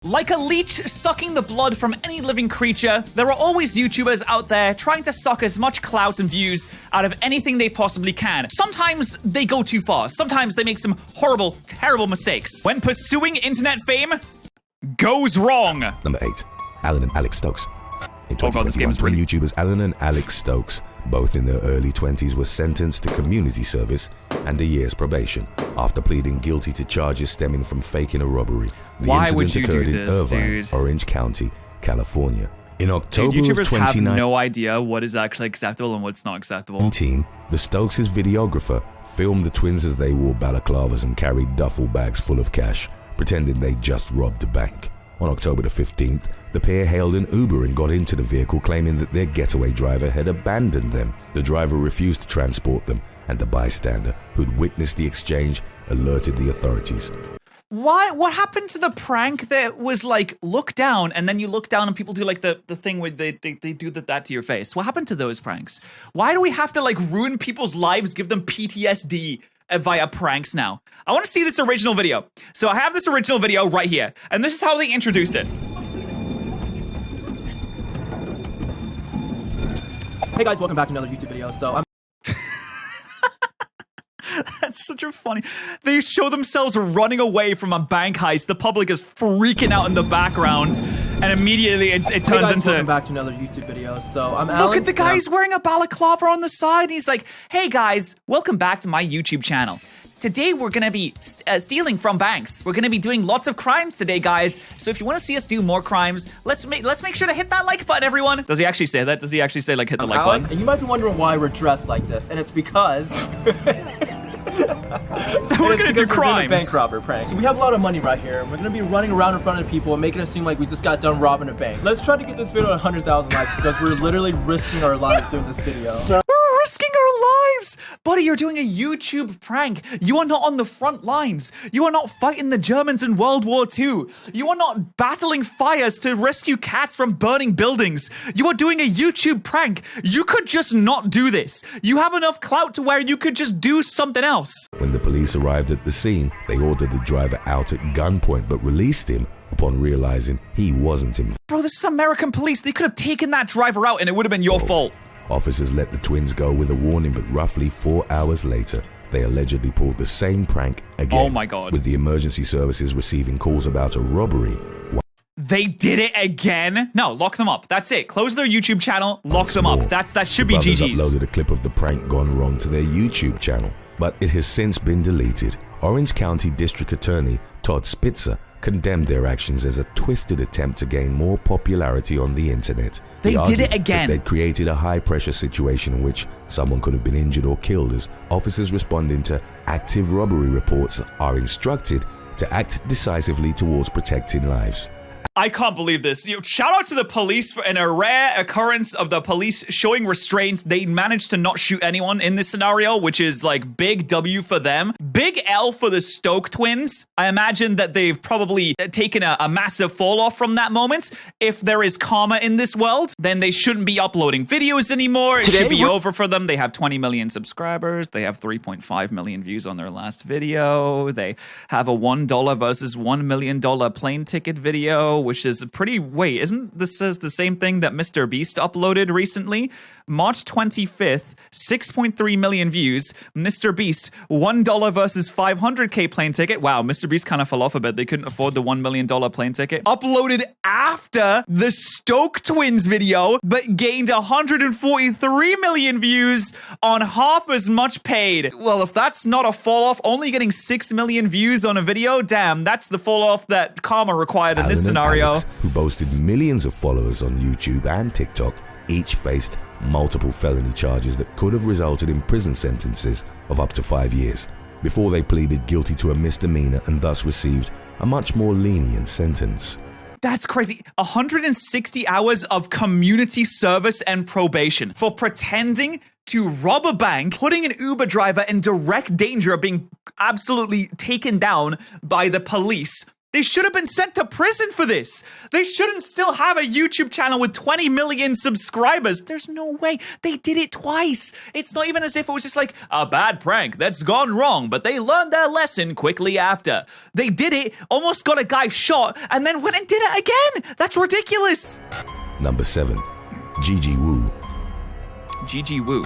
Like a leech sucking the blood from any living creature, there are always YouTubers out there trying to suck as much clout and views out of anything they possibly can. Sometimes they go too far. Sometimes they make some horrible, terrible mistakes. When pursuing internet fame goes wrong. Number 8. Alan and Alex Stokes. In Oh god, this game 2021, is twin really... YouTubers Alan and Alex Stokes, both in their early 20s, were sentenced to community service and a year's probation after pleading guilty to charges stemming from faking a robbery. The Why would you incident do occurred in this, Irvine, dude? Orange County, California. In October Dude, of YouTubers have 2019, no idea what is actually acceptable and what's not acceptable. the Stokes' videographer filmed the twins as they wore balaclavas and carried duffel bags full of cash, pretending they just robbed a bank. On October the 15th, the pair hailed an Uber and got into the vehicle, claiming that their getaway driver had abandoned them. The driver refused to transport them, and the bystander who'd witnessed the exchange alerted the authorities. Why? What happened to the prank that was like, look down, and then you look down and people do like the thing where they do that to your face? What happened to those pranks? Why do we have to like ruin people's lives, give them PTSD via pranks now? I want to see this original video. So I have this original video right here, and this is how they introduce it. Hey guys, welcome back to another YouTube video. So I'm That's such a funny... They show themselves running away from a bank heist. The public is freaking out in the background, and immediately it turns hey guys, into... welcome back to another YouTube video. So I'm Look Alan, at the guy, he's wearing a balaclava on the side, and he's like, hey guys, welcome back to my YouTube channel. Today we're gonna be stealing from banks. We're gonna be doing lots of crimes today, guys. So if you want to see us do more crimes, let's make sure to hit that like button, everyone. Does he actually say that? Does he actually say like hit the like Alan, button? and you might be wondering why we're dressed like this, and it's because We're gonna do doing a crimes. bank robber prank. So we have a lot of money right here. We're gonna be running around in front of people and making it seem like we just got done robbing a bank. Let's try to get this video at 100,000 likes because we're literally risking our lives doing this video. We're risking our lives! Buddy, you're doing a YouTube prank. You are not on the front lines. You are not fighting the Germans in World War II. You are not battling fires to rescue cats from burning buildings. You are doing a YouTube prank. You could just not do this. You have enough clout to where you could just do something else. When the police arrived at the scene, they ordered the driver out at gunpoint but released him upon realizing he wasn't involved. Bro, this is American police. They could have taken that driver out and it would have been your fault. Officers let the twins go with a warning, but roughly 4 hours later, they allegedly pulled the same prank again. Oh my god. With the emergency services receiving calls about a robbery. They did it again? No, lock them up. That's it. Close their YouTube channel, lock them up. That should be Brothers GG's. uploaded a clip of the prank gone wrong to their YouTube channel, but it has since been deleted. Orange County District Attorney Todd Spitzer condemned their actions as a twisted attempt to gain more popularity on the internet. They He did argued it again. that they'd created a high-pressure situation in which someone could have been injured or killed, as officers responding to active robbery reports are instructed to act decisively towards protecting lives. I can't believe this. Shout out to the police for a rare occurrence of the police showing restraints. They managed to not shoot anyone in this scenario, which is like big W for them. Big L for the Stoke twins. I imagine that they've probably taken a massive fall off from that moment. If there is karma in this world, then they shouldn't be uploading videos anymore. It should be over for them. They have 20 million subscribers. They have 3.5 million views on their last video. They have a $1 versus $1 million plane ticket video, which is pretty... Wait, isn't this the same thing that Mr. Beast uploaded recently? March 25th, 6.3 million views. Mr. Beast, $1 versus 500k plane ticket. Wow, Mr. Beast kind of fell off a bit. They couldn't afford the $1 million plane ticket. Uploaded after the Stoke twins video, but gained 143 million views on half as much paid. Well, if that's not a fall off, only getting 6 million views on a video, damn, that's the fall off that karma required in this scenario. Alex, who boasted millions of followers on YouTube and TikTok, each faced multiple felony charges that could have resulted in prison sentences of up to 5 years before they pleaded guilty to a misdemeanor and thus received a much more lenient sentence. That's crazy. 160 hours of community service and probation for pretending to rob a bank, putting an Uber driver in direct danger of being absolutely taken down by the police. They should have been sent to prison for this. They shouldn't still have a YouTube channel with 20 million subscribers. There's no way. They did it twice. It's not even as if it was just like a bad prank that's gone wrong, but they learned their lesson quickly after. They did it, almost got a guy shot, and then went and did it again. That's ridiculous. Number 7. Gigi Wu. Gigi Wu.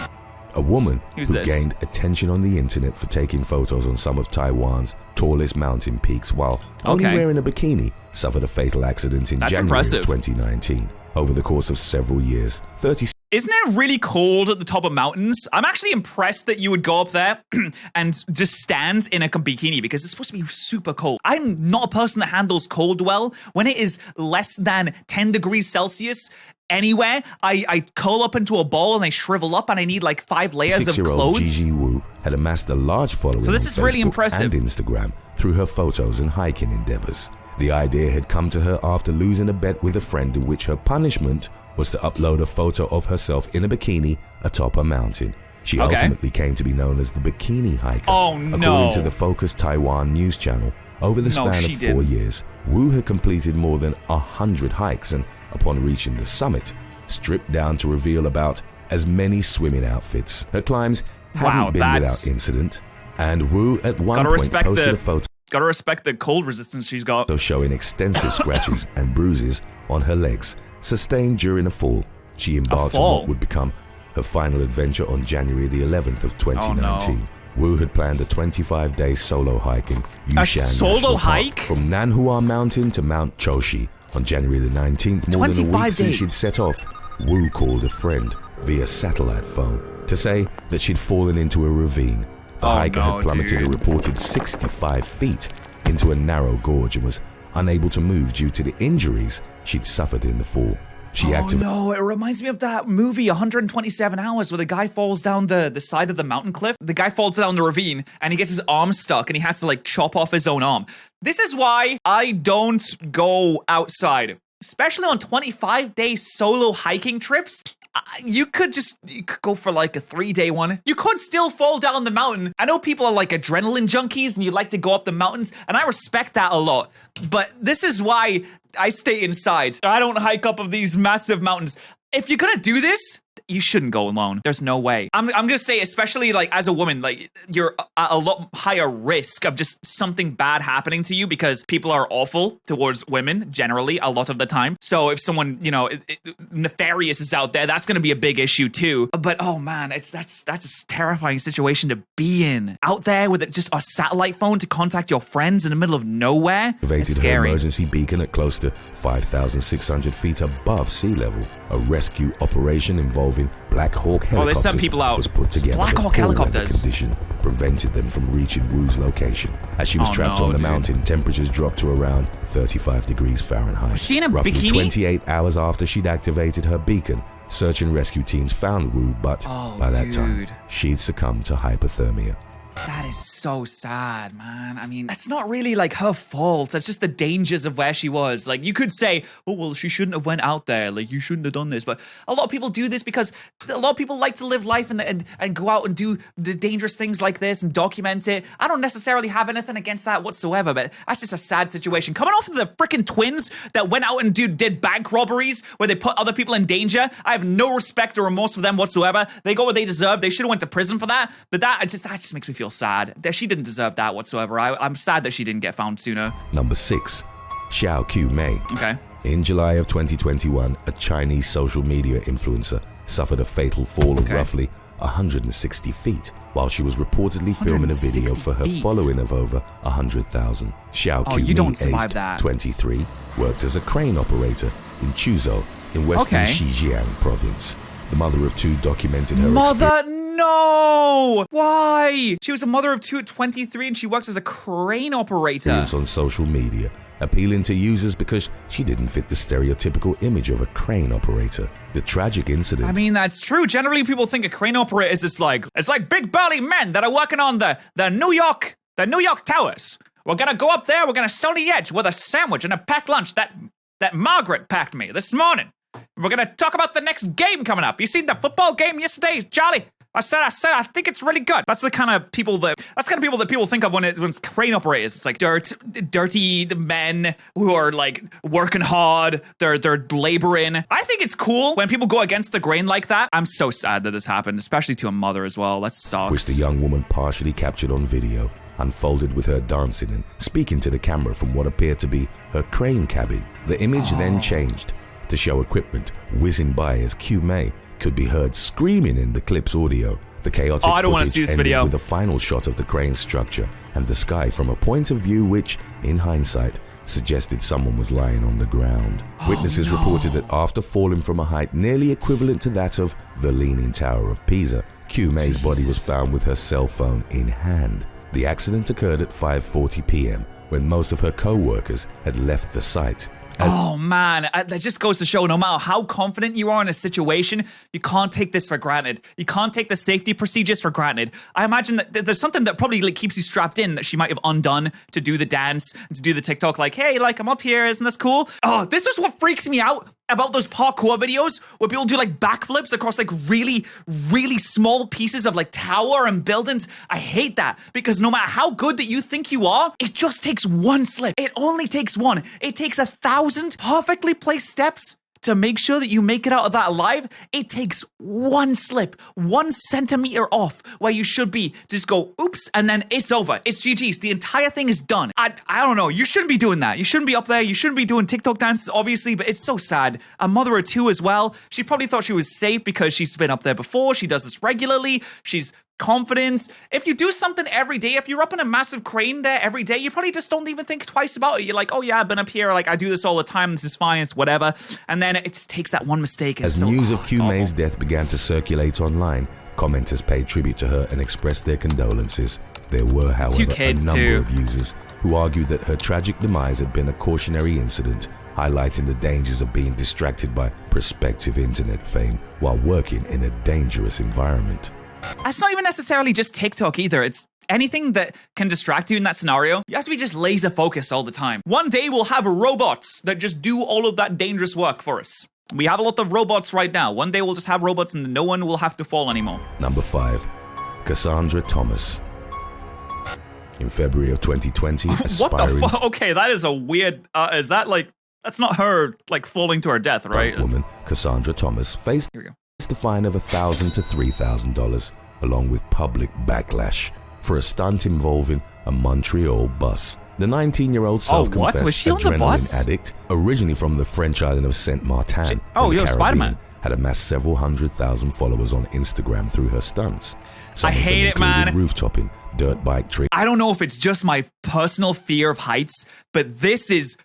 A woman Who's who this? gained attention on the internet for taking photos on some of Taiwan's tallest mountain peaks while only wearing a bikini suffered a fatal accident in January of 2019. Over the course of several years, 30 Isn't it really cold at the top of mountains? I'm actually impressed that you would go up there and just stand in a bikini because it's supposed to be super cold. I'm not a person that handles cold well. When it is less than 10 degrees Celsius anywhere, I curl up into a ball and I shrivel up and I need like 5 layers of clothes. Gigi Wu had amassed a large following So this on is Facebook really impressive. and Instagram through her photos and hiking endeavors. The idea had come to her after losing a bet with a friend in which her punishment was to upload a photo of herself in a bikini atop a mountain. She ultimately came to be known as the Bikini Hiker. Oh, no. According to the Focus Taiwan news channel, over the span of 4 years, Wu had completed more than 100 hikes and, upon reaching the summit, stripped down to reveal about as many swimming outfits. Her climbs hadn't been without incident, and Wu at one point posted a photo Gotta respect the cold resistance she's got. showing extensive scratches and bruises on her legs, sustained during a fall. She embarked on what would become her final adventure on January the 11th of 2019. Wu had planned a 25-day solo hike in Yushan National Park from Nanhua Mountain to Mount Choshi. On January the 19th, more than a week since she'd set off, Wu called a friend via satellite phone to say that she'd fallen into a ravine. The hiker had plummeted a reported 65 feet into a narrow gorge and was unable to move due to the injuries she'd suffered in the fall. No, it reminds me of that movie 127 Hours where the guy falls down the side of the mountain cliff. The guy falls down the ravine and he gets his arm stuck and he has to like chop off his own arm. This is why I don't go outside, especially on 25-day solo hiking trips. You could go for like a 3-day one. You could still fall down the mountain. I know people are like adrenaline junkies and you like to go up the mountains, and I respect that a lot. But this is why I stay inside. I don't hike up of these massive mountains. If you're gonna do this, you shouldn't go alone. There's no way. I'm gonna say, especially like as a woman, like you're at a lot higher risk of just something bad happening to you because people are awful towards women generally a lot of the time. So if someone, nefarious is out there, that's gonna be a big issue too. But oh man, that's a terrifying situation to be in. Out there with just a satellite phone to contact your friends in the middle of nowhere. Activated her emergency beacon at close to 5,600 feet above sea level. A rescue operation involving Black Hawk helicopters they sent people out. was put together. Black Hawk helicopters. Condition prevented them from reaching Wu's location. As she was trapped on the mountain, temperatures dropped to around 35 degrees Fahrenheit. Was she in a Roughly bikini? 28 hours after she'd activated her beacon, search and rescue teams found Wu, but by that time, she'd succumbed to hypothermia. That is so sad, man. I mean, that's not really like her fault. That's just the dangers of where she was. Like, you could say, oh, well, she shouldn't have went out there. Like, you shouldn't have done this. But a lot of people do this because a lot of people like to live life and go out and do the dangerous things like this and document it. I don't necessarily have anything against that whatsoever, but that's just a sad situation. Coming off of the freaking twins that went out and did bank robberies where they put other people in danger, I have no respect or remorse for them whatsoever. They got what they deserve. They should have went to prison for that. But that just makes me feel sad. She didn't deserve that whatsoever. I'm sad that she didn't get found sooner. Number 6. Xiao Q Mei. Okay. In July of 2021, a Chinese social media influencer suffered a fatal fall of roughly 160 feet while she was reportedly filming a video for her following of over 100,000. Xiao Q Mei, aged 23, worked as a crane operator in Chuzhou in western Xinjiang province. The mother of 2 documented her No! Why? She was a mother of 2 at 23 and she works as a crane operator. On social media, appealing to users because she didn't fit the stereotypical image of a crane operator. The tragic incident... I mean, that's true. Generally, people think a crane operator is just like... It's like big burly men that are working on the New York towers. We're gonna go up there, we're gonna sell the edge with a sandwich and a packed lunch that Margaret packed me this morning. We're gonna talk about the next game coming up. You seen the football game yesterday, Charlie? I said, I think it's really good. That's the kind of people that people think of when it's crane operators. It's like dirty men who are like working hard. They're laboring. I think it's cool when people go against the grain like that. I'm so sad that this happened, especially to a mother as well. That sucks. Which the young woman partially captured on video, unfolded with her dancing and speaking to the camera from what appeared to be her crane cabin. The image then changed to show equipment whizzing by as Q May could be heard screaming in the clip's audio. The chaotic I don't want to see footage this ended video. with a final shot of the crane structure and the sky from a point of view which, in hindsight, suggested someone was lying on the ground. Witnesses reported that after falling from a height nearly equivalent to that of the Leaning Tower of Pisa, Q May's body was found with her cell phone in hand. The accident occurred at 5:40 p.m. when most of her co-workers had left the site. Oh man, that just goes to show no matter how confident you are in a situation, you can't take this for granted. You can't take the safety procedures for granted. I imagine that there's something that probably like keeps you strapped in that she might have undone to do the dance, to do the TikTok like, hey, like I'm up here, isn't this cool? Oh, this is what freaks me out about those parkour videos where people do like backflips across like really, really small pieces of like tower and buildings. I hate that because no matter how good that you think you are, it just takes one slip. It only takes one. It takes 1,000 perfectly placed steps to make sure that you make it out of that alive. It takes one slip, 1 centimeter off where you should be. Just go, oops, and then it's over. It's GG's. The entire thing is done. I don't know. You shouldn't be doing that. You shouldn't be up there. You shouldn't be doing TikTok dances, obviously, but it's so sad. A mother of 2 as well. She probably thought she was safe because she's been up there before. She does this regularly. She's confidence. If you do something every day, if you're up in a massive crane there every day, you probably just don't even think twice about it. You're like, oh yeah, I've been up here, like I do this all the time, this is fine, it's whatever. And then it just takes that one mistake. As news of Q May's death began to circulate online, commenters paid tribute to her and expressed their condolences. There were, however, a number of users who argued that her tragic demise had been a cautionary incident, highlighting the dangers of being distracted by prospective internet fame while working in a dangerous environment. It's not even necessarily just TikTok either. It's anything that can distract you in that scenario. You have to be just laser focused all the time. One day we'll have robots that just do all of that dangerous work for us. We have a lot of robots right now. One day we'll just have robots and no one will have to fall anymore. Number 5. Cassandra Thomas. In February of 2020, what the fuck? Okay, that is a weird... is that like... That's not her like falling to her death, right? Woman Cassandra Thomas faced a fine of $1,000 to $3,000, along with public backlash, for a stunt involving a Montreal bus. The 19-year-old self-confessed adrenaline addict, originally from the French island of Saint Martin in the Caribbean, had amassed several 100,000 followers on Instagram through her stunts. I hate it, man. Rooftoping, dirt bike tricks. I don't know if it's just my personal fear of heights, but this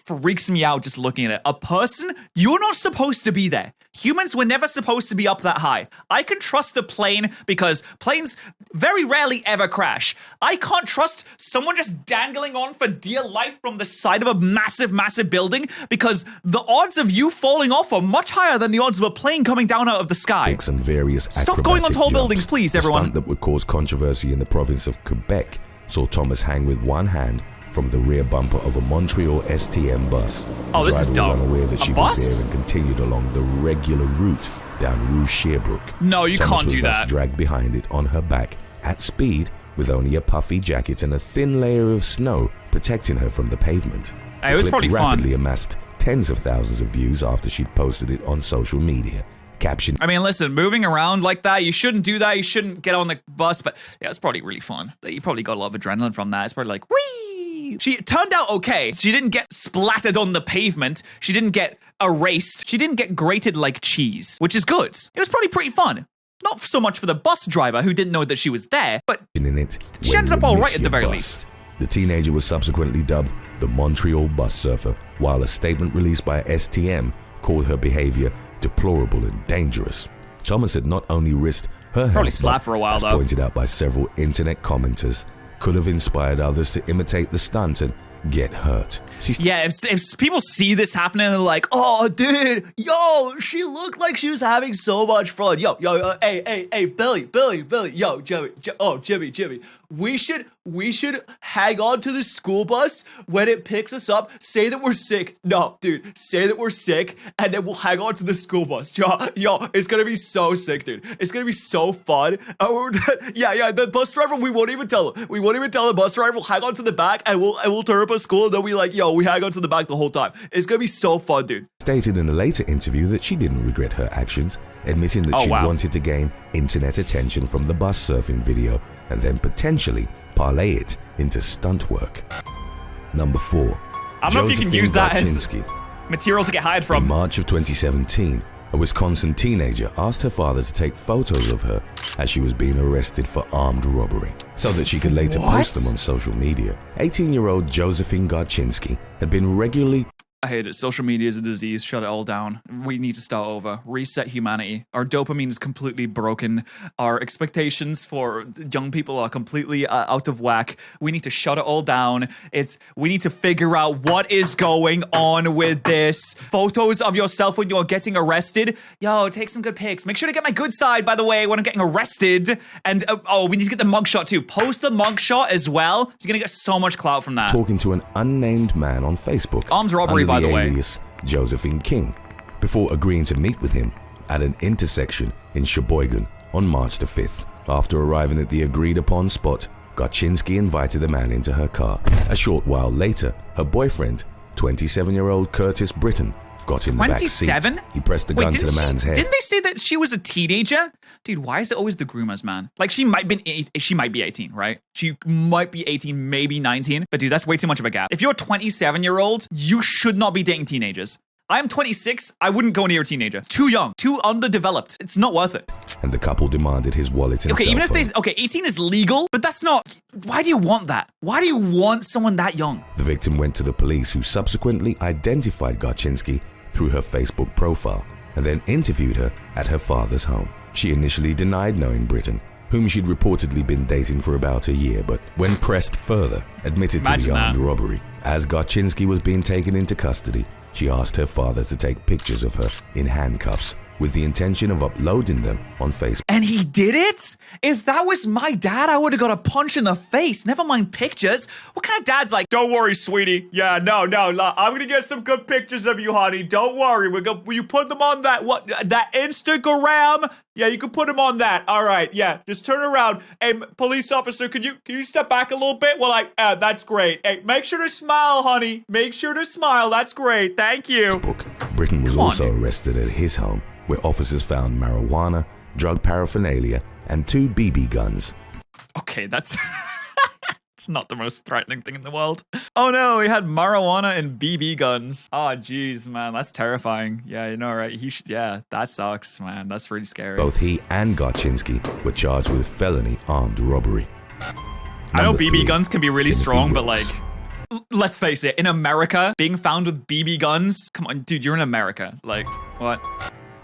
freaks me out just looking at it. A person, you're not supposed to be there. Humans were never supposed to be up that high. I can trust a plane because planes very rarely ever crash. I can't trust someone just dangling on for dear life from the side of a massive, massive building because the odds of you falling off are much higher than the odds of a plane coming down out of the sky. And various Stop going on tall buildings, please, everyone. A stunt that would cause controversy in the province of Quebec saw Thomas hang with one hand from the rear bumper of a Montreal STM bus. Oh, this is dumb. The driver was unaware that she was there and continued along the regular route down Rue Sherbrooke. No, you can't do that. Thomas was thus dragged behind it on her back at speed with only a puffy jacket and a thin layer of snow protecting her from the pavement. It was probably rapidly amassed tens of thousands of views after she'd posted it on social media. Caption. I mean, listen, moving around like that, you shouldn't do that. You shouldn't get on the bus, but yeah, it's probably really fun. You probably got a lot of adrenaline from that. It's probably like, whee! She turned out okay. She didn't get splattered on the pavement. She didn't get erased. She didn't get grated like cheese, which is good. It was probably pretty fun. Not so much for the bus driver who didn't know that she was there, but she ended up all right at the very least. The teenager was subsequently dubbed the Montreal bus surfer, while a statement released by STM called her behavior deplorable and dangerous. Thomas had not only risked her health, probably slapped for a while, as though. Pointed out by several internet commenters, could have inspired others to imitate the stunt and get hurt. If people see this happening, they're like, oh, dude, yo, she looked like she was having so much fun. Yo, hey, Billy, yo, Jimmy, we should hang on to the school bus when it picks us up. Say that we're sick. No, dude, say that we're sick, and then we'll hang on to the school bus. Yo, it's gonna be so sick, dude. It's gonna be so fun. Yeah, the bus driver, we won't even tell him. We won't even tell the bus driver. We'll hang on to the back, and we'll turn up at school, and then we like, yo, we hang on to the back the whole time. It's gonna be so fun, dude. Stated in a later interview that she didn't regret her actions, admitting that she wanted to gain internet attention from the bus surfing video and then potentially parlay it into stunt work. Number 4. I don't know if you can use that as material to get hired from. In March of 2017, a Wisconsin teenager asked her father to take photos of her as she was being arrested for armed robbery so that she could later post them on social media. 18-year-old Josephine Garczynski had been regularly... I hate it. Social media is a disease. Shut it all down. We need to start over. Reset humanity. Our dopamine is completely broken. Our expectations for young people are completely out of whack. We need to shut it all down. We need to figure out what is going on with this. Photos of yourself when you're getting arrested. Yo, take some good pics. Make sure to get my good side, by the way, when I'm getting arrested. And, we need to get the mugshot too. Post the mugshot as well. You're going to get so much clout from that. Talking to an unnamed man on Facebook. Armed robbery, by the way. Alias Josephine King, before agreeing to meet with him at an intersection in Sheboygan on March the 5th. After arriving at the agreed upon spot, Garczynski invited the man into her car. A short while later, her boyfriend, 27-year-old Curtis Britton, got in the back seat. 27? He pressed the gun to the man's head. Didn't they say that she was a teenager? Dude, why is it always the groomers, man? Like, she might be 18, right? She might be 18, maybe 19. But dude, that's way too much of a gap. If you're a 27-year-old, you should not be dating teenagers. I'm 26. I wouldn't go near a teenager. Too young. Too underdeveloped. It's not worth it. And the couple demanded his wallet and okay, cell even phone. if 18 is legal, but that's not... Why do you want that? Why do you want someone that young? The victim went to the police, who subsequently identified Garczynski through her Facebook profile and then interviewed her at her father's home. She initially denied knowing Britton, whom she'd reportedly been dating for about a year, but when pressed further, admitted to the armed robbery. As Garczynski was being taken into custody, she asked her father to take pictures of her in handcuffs with the intention of uploading them on Facebook. And he did it? If that was my dad, I would have got a punch in the face. Never mind pictures. What kind of dad's like, don't worry, sweetie. Yeah, no, I'm going to get some good pictures of you, honey. Don't worry. Will you put them on that Instagram? Yeah, you can put them on that. All right, yeah, just turn around. Hey, police officer, can you step back a little bit? Well, that's great. Hey, make sure to smile, honey. Make sure to smile. That's great. Thank you. Britton was also arrested at his home, where officers found marijuana, drug paraphernalia, and 2 BB guns. Okay, that's... It's not the most threatening thing in the world. Oh no, he had marijuana and BB guns. Oh jeez, man, that's terrifying. Yeah, you know, right? Yeah, that sucks, man. That's really scary. Both he and Garczynski were charged with felony armed robbery. I know BB guns can be really strong, but like, let's face it, in America, being found with BB guns, come on, dude, you're in America. Like, what?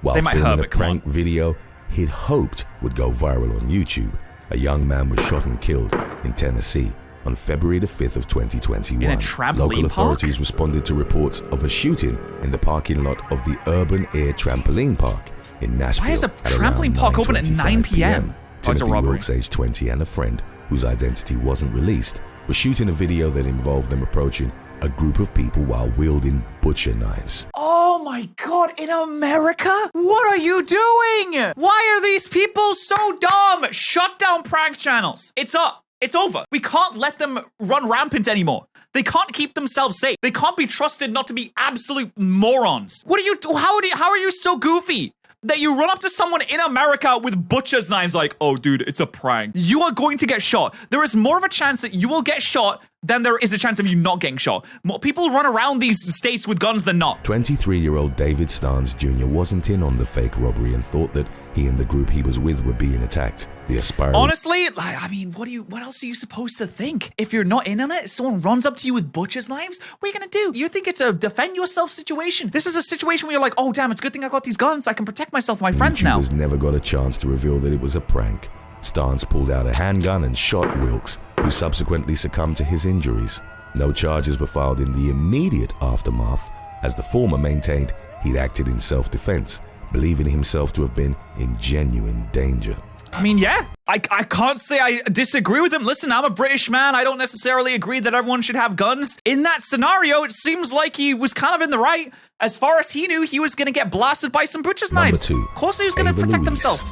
While they might filming hurt, a prank video he'd hoped would go viral on YouTube, a young man was shot and killed in Tennessee on February the 5th of 2021. In a trampoline Local authorities park? responded to reports of a shooting in the parking lot of the Urban Air Trampoline Park in Nashville. Why is a trampoline park open at 9 p.m.? Timothy Wilkes, age 20, and a friend, whose identity wasn't released, was shooting a video that involved them approaching a group of people while wielding butcher knives. Oh my god, in America? What are you doing? Why are these people so dumb? Shut down prank channels. It's up. It's over. We can't let them run rampant anymore. They can't keep themselves safe. They can't be trusted not to be absolute morons. What are you, how are you so goofy that you run up to someone in America with butcher's knives like, oh dude, it's a prank. You are going to get shot. There is more of a chance that you will get shot than there is a chance of you not getting shot. More people run around these states with guns than not. 23-year-old David Starnes Jr. wasn't in on the fake robbery and thought that he and the group he was with were being attacked. The aspiring... Honestly, I mean, what else are you supposed to think? If you're not in on it, someone runs up to you with butcher's knives, what are you gonna do? You think it's a defend yourself situation? This is a situation where you're like, oh damn, it's a good thing I got these guns. I can protect myself and my friends now. YouTubers never got a chance to reveal that it was a prank. Starnes pulled out a handgun and shot Wilkes, who subsequently succumbed to his injuries. No charges were filed in the immediate aftermath, as the former maintained he'd acted in self-defense, believing himself to have been in genuine danger. I mean, yeah, I can't say I disagree with him. Listen, I'm a British man. I don't necessarily agree that everyone should have guns. In that scenario, it seems like he was kind of in the right. As far as he knew, he was going to get blasted by some butcher's knives. Number 2, of course he was going to protect himself.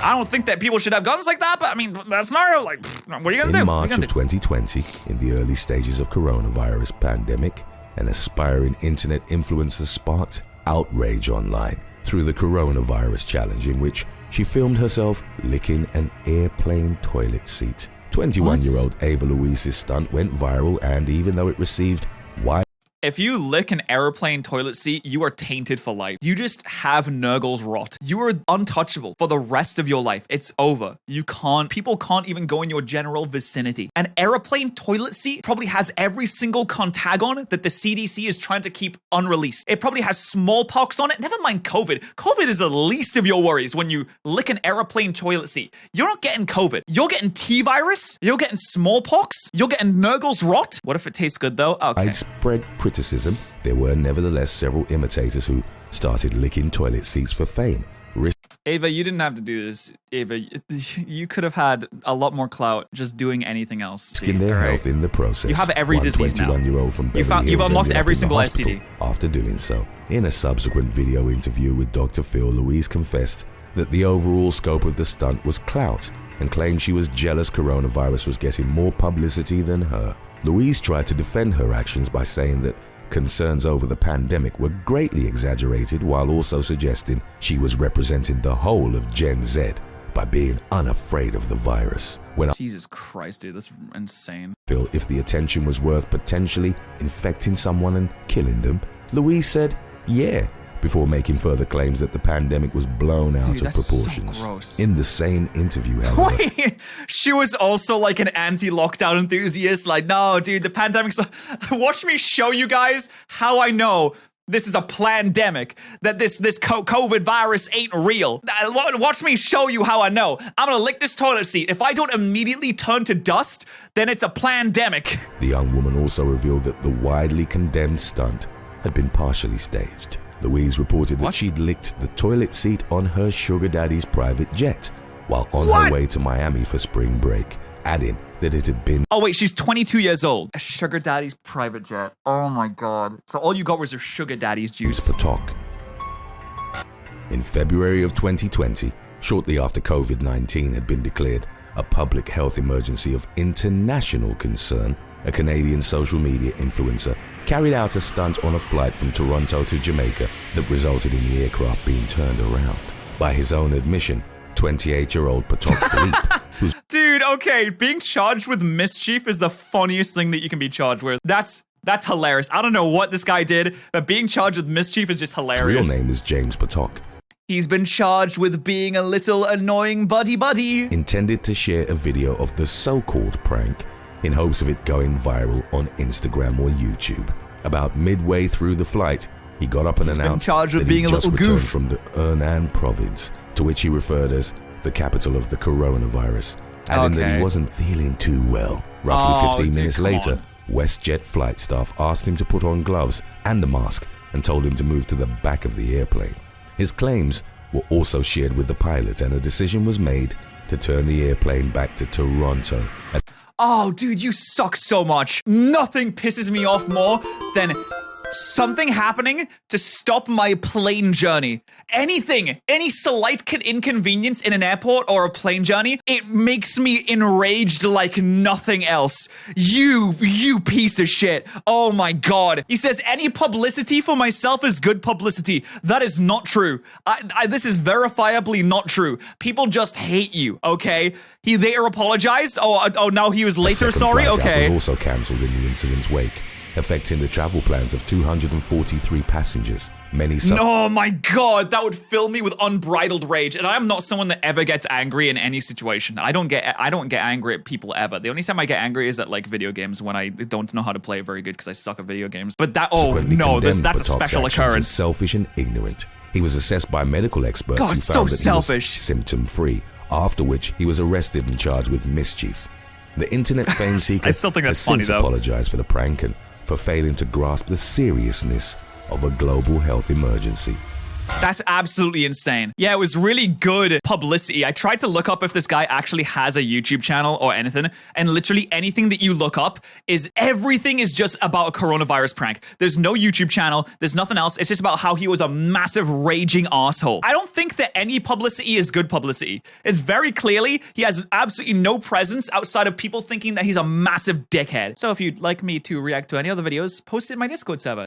I don't think that people should have guns like that, but I mean, that scenario, like, what are you going to do? In March of 2020, in the early stages of coronavirus pandemic, an aspiring internet influencer sparked outrage online through the coronavirus challenge, in which she filmed herself licking an airplane toilet seat. 21-year-old Ava Louise's stunt went viral, and even though it received wide... If you lick an airplane toilet seat, you are tainted for life. You just have Nurgle's rot. You are untouchable for the rest of your life. It's over. People can't even go in your general vicinity. An airplane toilet seat probably has every single contagion that the CDC is trying to keep unreleased. It probably has smallpox on it. Never mind COVID. COVID is the least of your worries when you lick an airplane toilet seat. You're not getting COVID. You're getting T-virus. You're getting smallpox. You're getting Nurgle's rot. What if it tastes good though? Okay. Widespread criticism, there were nevertheless several imitators who started licking toilet seats for fame. Ava, you didn't have to do this. Ava, you could have had a lot more clout just doing anything else. Risking their health in the process. You have every disease now. 21-year-old from Beverly Hills you've unlocked ended every up in the single hospital STD. after doing so. In a subsequent video interview with Dr. Phil, Louise confessed that the overall scope of the stunt was clout and claimed she was jealous coronavirus was getting more publicity than her. Louise tried to defend her actions by saying that concerns over the pandemic were greatly exaggerated, while also suggesting she was representing the whole of Gen Z by being unafraid of the virus. When Jesus Christ, dude, that's insane. if the attention was worth potentially infecting someone and killing them, Louise said, yeah, before making further claims that the pandemic was blown out of proportions. So gross. In the same interview, however, Wait, she was also like an anti-lockdown enthusiast. Like, no, dude, the pandemic's... Watch me show you guys how I know this is a plandemic, that this COVID virus ain't real. Watch me show you how I know. I'm gonna lick this toilet seat. If I don't immediately turn to dust, then it's a plandemic. the young woman also revealed that the widely condemned stunt had been partially staged. Louise reported that she'd licked the toilet seat on her sugar daddy's private jet while on her way to Miami for spring break, adding that it had been... Oh wait, she's 22 years old. A sugar daddy's private jet. Oh my god. So all you got was her sugar daddy's juice. Patok. In February of 2020, shortly after COVID-19 had been declared a public health emergency of international concern, a Canadian social media influencer carried out a stunt on a flight from Toronto to Jamaica that resulted in the aircraft being turned around. By his own admission, 28-year-old Patok Philippe, Dude, okay, being charged with mischief is the funniest thing that you can be charged with. That's hilarious. I don't know what this guy did, but being charged with mischief is just hilarious. His real name is James Patok. He's been charged with being a little annoying buddy. Intended to share a video of the so-called prank in hopes of it going viral on Instagram or YouTube. About midway through the flight, he got up and announced charged with that being he a just little returned goof. from the Yunnan province, to which he referred as the capital of the coronavirus, adding that he wasn't feeling too well. Roughly 15 minutes later, WestJet flight staff asked him to put on gloves and a mask and told him to move to the back of the airplane. His claims were also shared with the pilot, and a decision was made to turn the airplane back to Toronto. Oh, dude, you suck so much. Nothing pisses me off more than something happening to stop my plane journey. Anything, any slight inconvenience in an airport or a plane journey, it makes me enraged like nothing else. You piece of shit. Oh my god. He says any publicity for myself is good publicity. That is not true. This is verifiably not true. People just hate you, okay? He later apologized. Oh, now he was later sorry. Okay. Was also cancelled in the incident's wake, affecting the travel plans of 243 passengers. Oh my god, that would fill me with unbridled rage. And I'm not someone that ever gets angry in any situation. I don't get angry at people ever. The only time I get angry is at like video games when I don't know how to play very good because I suck at video games. But that's a special occurrence. Selfish and ignorant. He was assessed by medical experts who found that he was symptom-free. After which he was arrested and charged with mischief. The internet fame seeker has since apologized for the prank and for failing to grasp the seriousness of a global health emergency. That's absolutely insane. Yeah, it was really good publicity. I tried to look up if this guy actually has a YouTube channel or anything, and literally anything that you look up is everything is just about a coronavirus prank. There's no YouTube channel. There's nothing else. It's just about how he was a massive raging asshole. I don't think that any publicity is good publicity. It's very clearly he has absolutely no presence outside of people thinking that he's a massive dickhead. So if you'd like me to react to any other videos, post it in my Discord server.